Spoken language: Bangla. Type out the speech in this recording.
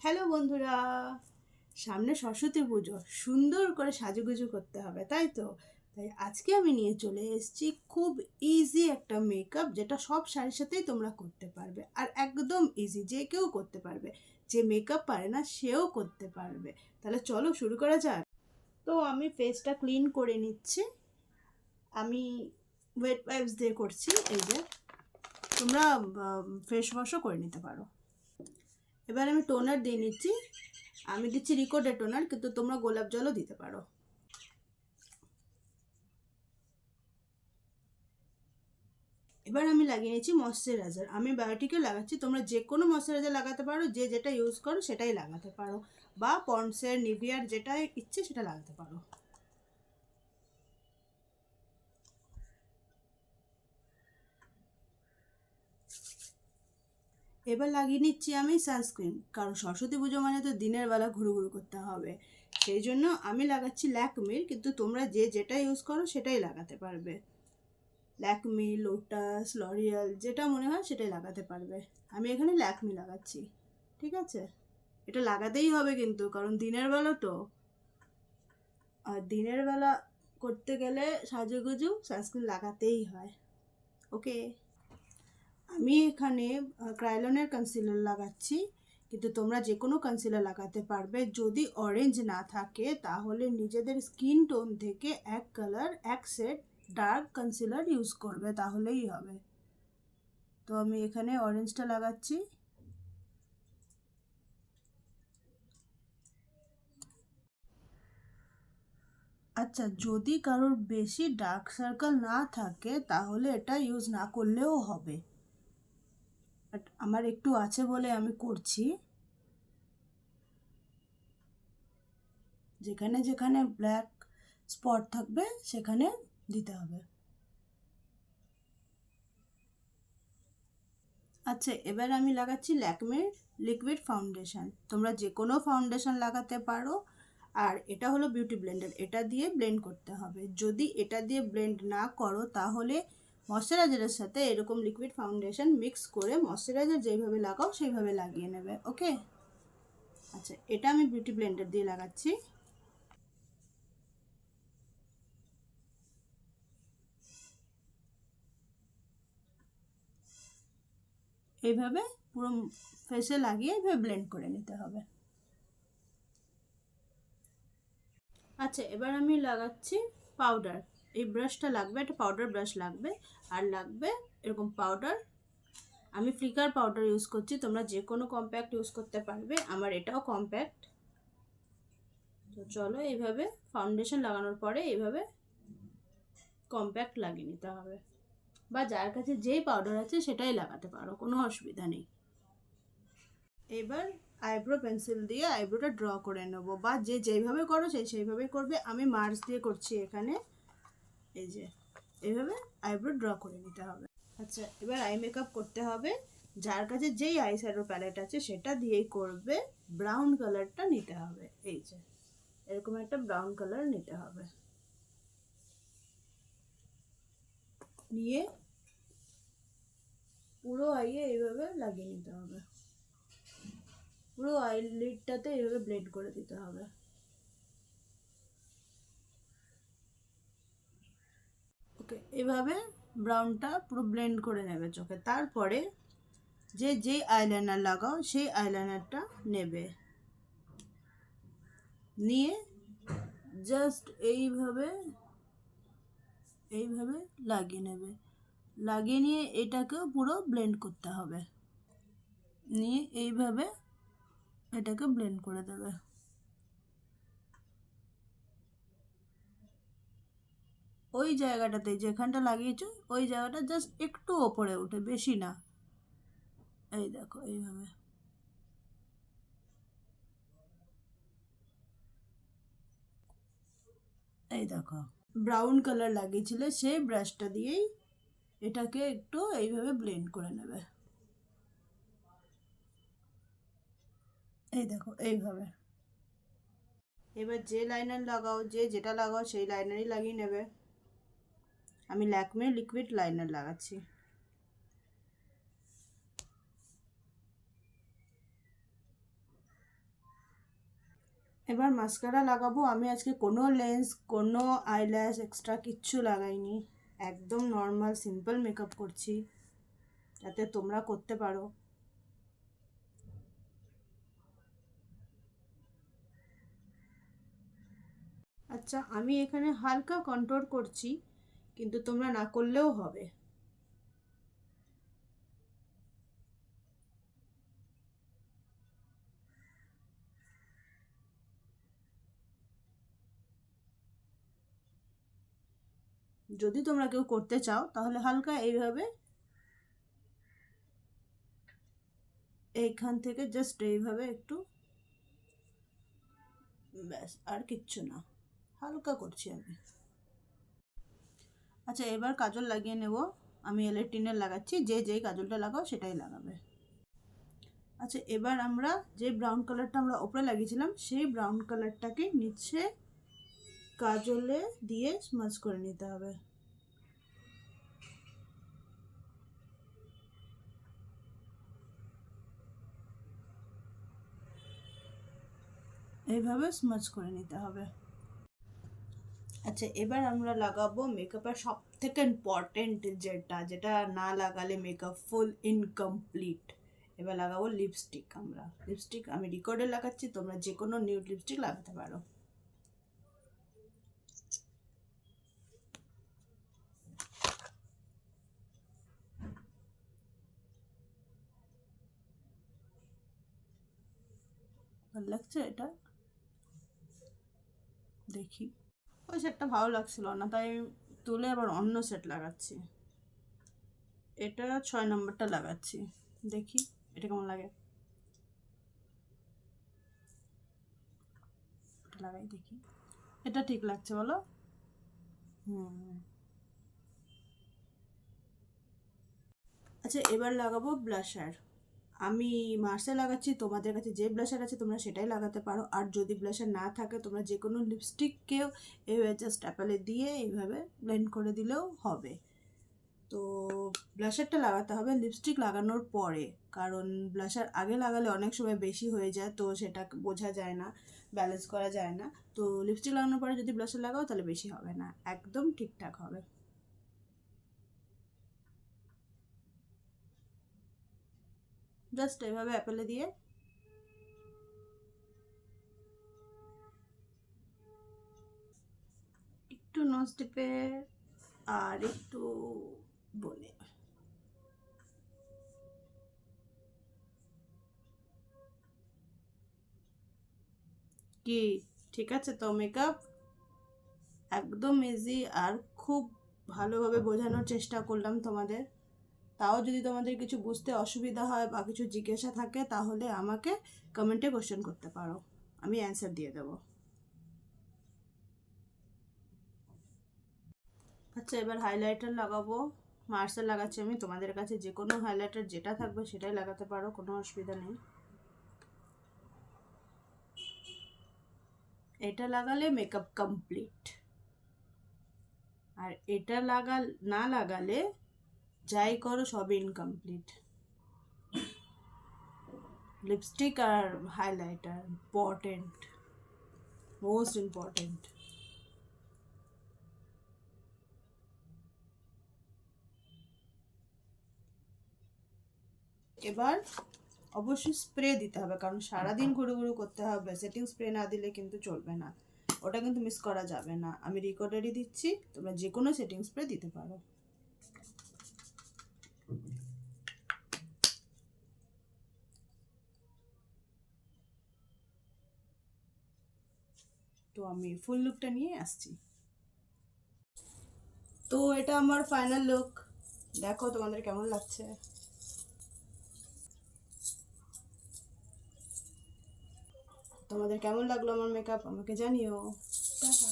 হ্যালো বন্ধুরা, সামনে সরস্বতী পুজো, সুন্দর করে সাজুগুজু করতে হবে, তাই তো? তাই আজকে আমি নিয়ে চলে এসেছি খুব ইজি একটা মেকআপ, যেটা সব শাড়ির সাথেই তোমরা করতে পারবে। আর একদম ইজি, যে কেউ করতে পারবে। যে মেকআপ পারে না সেও করতে পারবে। তাহলে চলো শুরু করা যাক। তো আমি ফেসটা ক্লিন করে নিচ্ছি। আমি ওয়েট ওয়াইপস দিয়ে করছি। এই যে, তোমরা ফেস ওয়াশও করে নিতে পারো। এবার আমি টোনার দিয়ে নিচ্ছি। আমি দিচ্ছি রিকোডের টোনার, কিন্তু তোমরা গোলাপ জলও দিতে পারো। এবার আমি লাগিয়ে নিচ্ছি ময়শ্চারাইজার। আমি বায়োটিকে লাগাচ্ছি, তোমরা যে কোনো ময়শ্চারাইজার লাগাতে পারো, যে যেটা ইউজ করো সেটাই লাগাতে পারো, বা পন্ডসের, নিভিয়ার, যেটা ইচ্ছে সেটা লাগাতে পারো। এবার লাগিয়ে নিচ্ছি আমি সানস্ক্রিন, কারণ সরস্বতী পুজো মানে তো দিনের বেলা ঘুরু করতে হবে। সেই জন্য আমি লাগাচ্ছি ল্যাকমির, কিন্তু তোমরা যে যেটা ইউজ করো সেটাই লাগাতে পারবে। ল্যাকমি, লোটাস, লরিয়াল, যেটা মনে হয় সেটাই লাগাতে পারবে। আমি এখানে ল্যাকমি লাগাচ্ছি। ঠিক আছে, এটা লাগাতেই হবে কিন্তু, কারণ দিনের বেলা তো। আর দিনের বেলা করতে গেলে সাজুগুজু সানস্ক্রিন লাগাতেই হয়। ওকে, আমি এখানে ক্রায়োলনের কনসিলার লাগাচ্ছি, কিন্তু তোমরা যে কোনো কনসিলার লাগাতে পারবে। যদি অরেঞ্জ না থাকে তাহলে নিজেদের স্কিন টোন থেকে এক কালার, এক সেট ডার্ক কনসিলার ইউজ করবে, তাহলেই হবে। তো আমি এখানে অরেঞ্জটা লাগাচ্ছি। আচ্ছা, যদি কারোর বেশি ডার্ক সার্কেল না থাকে তাহলে এটা ইউজ না করলেও হবে, বাট আমার একটু আছে বলে আমি করছি। যেখানে যেখানে ব্ল্যাক স্পট থাকবে সেখানে দিতে হবে। আচ্ছা, এবার আমি লাগাচ্ছি ল্যাকমের লিকুইড ফাউন্ডেশন। তোমরা যে কোনো ফাউন্ডেশন লাগাতে পারো। আর এটা হলো বিউটি ব্লেন্ডার, এটা দিয়ে ব্লেন্ড করতে হবে। যদি এটা দিয়ে ব্লেন্ড না করো তাহলে ময়শ্চারাইজারের সাথে এরকম লিকুইড ফাউন্ডেশন মিক্স করে ময়শ্চারাইজার যেইভাবে লাগাও সেইভাবে লাগিয়ে নেবে। ওকে, আচ্ছা, এটা আমি বিউটি ব্লেন্ডার দিয়ে লাগাচ্ছি। এইভাবে পুরো ফেসে লাগিয়ে এইভাবে ব্লেন্ড করে নিতে হবে। আচ্ছা, এবার আমি লাগাচ্ছি পাউডার। এই ব্রাশটা লাগবে, একটা পাউডার ব্রাশ লাগবে। আর লাগবে এরকম পাউডার। আমি ফ্লিকার পাউডার ইউজ করছি, তোমরা যে কোনো কম্প্যাক্ট ইউজ করতে পারবে। আমার এটাও কম্প্যাক্ট। তো চলো, এইভাবে ফাউন্ডেশন লাগানোর পরে এইভাবে কম্প্যাক্ট লাগিয়ে নিতে হবে, বা যার কাছে যেই পাউডার আছে সেটাই লাগাতে পারো, কোনো অসুবিধা নেই। এবার আইব্রো পেন্সিল দিয়ে আইব্রোটা ড্র করে নেবো, বা যে যেইভাবে করো সেইভাবেই করবে। আমি মার্কস দিয়ে করছি এখানে। এই যে, এইভাবে আইব্রো ড্র করে নিতে হবে। আচ্ছা, এবার আই মেকআপ করতে হবে। যার কাছে যেই আই শ্যাডো প্যালেট আছে সেটা দিয়েই করবে। ব্রাউন কালারটা নিতে হবে। এই যে, এরকম একটা ব্রাউন কালার নিতে হবে। নিয়ে পুরো আইয়ে এইভাবে লাগিয়ে নিতে হবে। পুরো আই লিডটাতে এইভাবে ব্লেন্ড করে দিতে হবে। ওকে, এভাবে ব্রাউনটা পুরো ব্লেন্ড করে নেবে চোখে। তারপরে যে যেই আইলাইনার লাগাও সেই আইলাইনারটা নেবে, নিয়ে জাস্ট এইভাবে এইভাবে লাগিয়ে নেবে। লাগিয়ে নিয়ে এটাকেও পুরো ব্লেন্ড করতে হবে। নিয়ে এইভাবে এটাকে ব্লেন্ড করে দেবে। ওই জায়গাটাতে যেখানটা লাগিয়েছো ওই জায়গাটা জাস্ট একটু ওপরে ওঠে, বেশি না। এই দেখো, এইভাবে। এই দেখো, ব্রাউন কালার লাগিয়েছিলে সেই ব্রাশটা দিয়েই এটাকে একটু এইভাবে ব্লেন্ড করে নেবে। এই দেখো, এইভাবে। এবার যে লাইনার লাগাও, যে যেটা লাগাও সেই লাইনারই লাগিয়ে নেবে। আমি ল্যাকমির লিকুইড লাইনার লাগাচ্ছি। এবার মাস্কারা লাগাবো। আমি আজকে কোনো লেন্স, কোনো আইল্যাশ এক্সট্রা কিচ্ছু লাগাইনি, একদম নর্মাল সিম্পল মেকআপ করছি যাতে তোমরা করতে পারো। আচ্ছা, আমি এখানে হালকা কন্ট্রোল করছি, কিন্তু তোমরা না করলেও হবে। যদি তোমরা কেউ করতে চাও তাহলে হালকা এইভাবে এইখান থেকে জাস্ট এইভাবে একটু, ব্যাস, আর কিচ্ছু না, হালকা করছি আমি। আচ্ছা, এবার কাজল লাগিয়ে নেব। আমি এলেটিনের লাগাচ্ছি, যে যেই কাজলটা লাগাও সেটাই লাগাবে। আচ্ছা, এবার আমরা যে ব্রাউন কালারটা আমরা ওপরে লাগিয়েছিলাম সেই ব্রাউন কালারটাকে নিচে কাজলে দিয়ে স্মাজ করে নিতে হবে। এইভাবে স্মাজ করে নিতে হবে। আচ্ছা, এবার আমরা লাগাবো মেকআপের সব থেকে ইম্পর্টেন্ট যেটা, যেটা না লাগালে মেকআপ ফুল ইনকমপ্লিট। এবার লাগাবো লিপস্টিক। আমরা লিপস্টিক আমি রিকর্ডে লাগাচ্ছি, তোমরা যে কোনো নিউড লিপস্টিক লাগাতে পারো। ভালো লাগছে এটা? দেখি, ওই সেটটা ভালো লাগছিল না, তাই তুলে আবার অন্য সেট লাগাচ্ছি। এটা 6 নম্বরটা লাগাচ্ছি, দেখি এটা কেমন লাগে। এটা লাগাই দেখি, এটা ঠিক লাগছে বলো? হুম। আচ্ছা, এবার লাগাবো ব্লাশার। আমি মার্সে লাগাচ্ছি, তোমাদের কাছে যে ব্লাশার আছে তোমরা সেটাই লাগাতে পারো। আর যদি ব্লাশার না থাকে তোমরা যে কোনো লিপস্টিককেও এইভাবে জাস্ট অ্যাপেলে দিয়ে এইভাবে ব্লেন্ড করে দিলেও হবে। তো ব্লাশারটা লাগাতে হবে লিপস্টিক লাগানোর পরে, কারণ ব্লাশার আগে লাগালে অনেক সময় বেশি হয়ে যায়, তো সেটা বোঝা যায় না, ব্যালেন্স করা যায় না। তো লিপস্টিক লাগানোর পরে যদি ব্লাশার লাগাও তাহলে বেশি হবে না, একদম ঠিকঠাক হবে। জাস্ট এভাবে অ্যাপেলে দিয়ে একটু নজ টিপে আর একটু বনে। কি ঠিক আছে তো? মেকআপ একদম ইজি, আর খুব ভালোভাবে বোঝানোর চেষ্টা করলাম তোমাদের। তাও যদি তোমাদের কিছু বুঝতে অসুবিধা হয় বা কিছু জিজ্ঞাসা থাকে তাহলে আমাকে কমেন্টে কোশ্চেন করতে পারো, আমি অ্যান্সার দিয়ে দেবো। আচ্ছা, এবার হাইলাইটার লাগাবো। মার্সেল লাগাচ্ছি আমি, তোমাদের কাছে যে কোনো হাইলাইটার যেটা থাকবে সেটাই লাগাতে পারো, কোনো অসুবিধা নেই। এটা লাগালে মেকআপ কমপ্লিট, আর এটা না লাগালে যাই করো সবই ইনকমপ্লিট। লিপস্টিক আর হাইলাইটার ইম্পর্টেন্ট, মোস্ট ইম্পর্টেন্ট। এবার অবশ্যই স্প্রে দিতে হবে, কারণ সারাদিন ঘুরু ঘুরু করতে হবে, সেটিং স্প্রে না দিলে কিন্তু চলবে না, ওটা কিন্তু মিস করা যাবে না। আমি রিকর্ডারই দিচ্ছি, তোমরা যে কোনো সেটিং স্প্রে দিতে পারো। তো আমি ফুল লুকটা নিয়ে আসছি। তো এটা আমার ফাইনাল লুক, দেখো তোমাদের কেমন লাগছে। তোমাদের কেমন লাগলো আমার মেকআপ আমাকে জানিও। টাটা।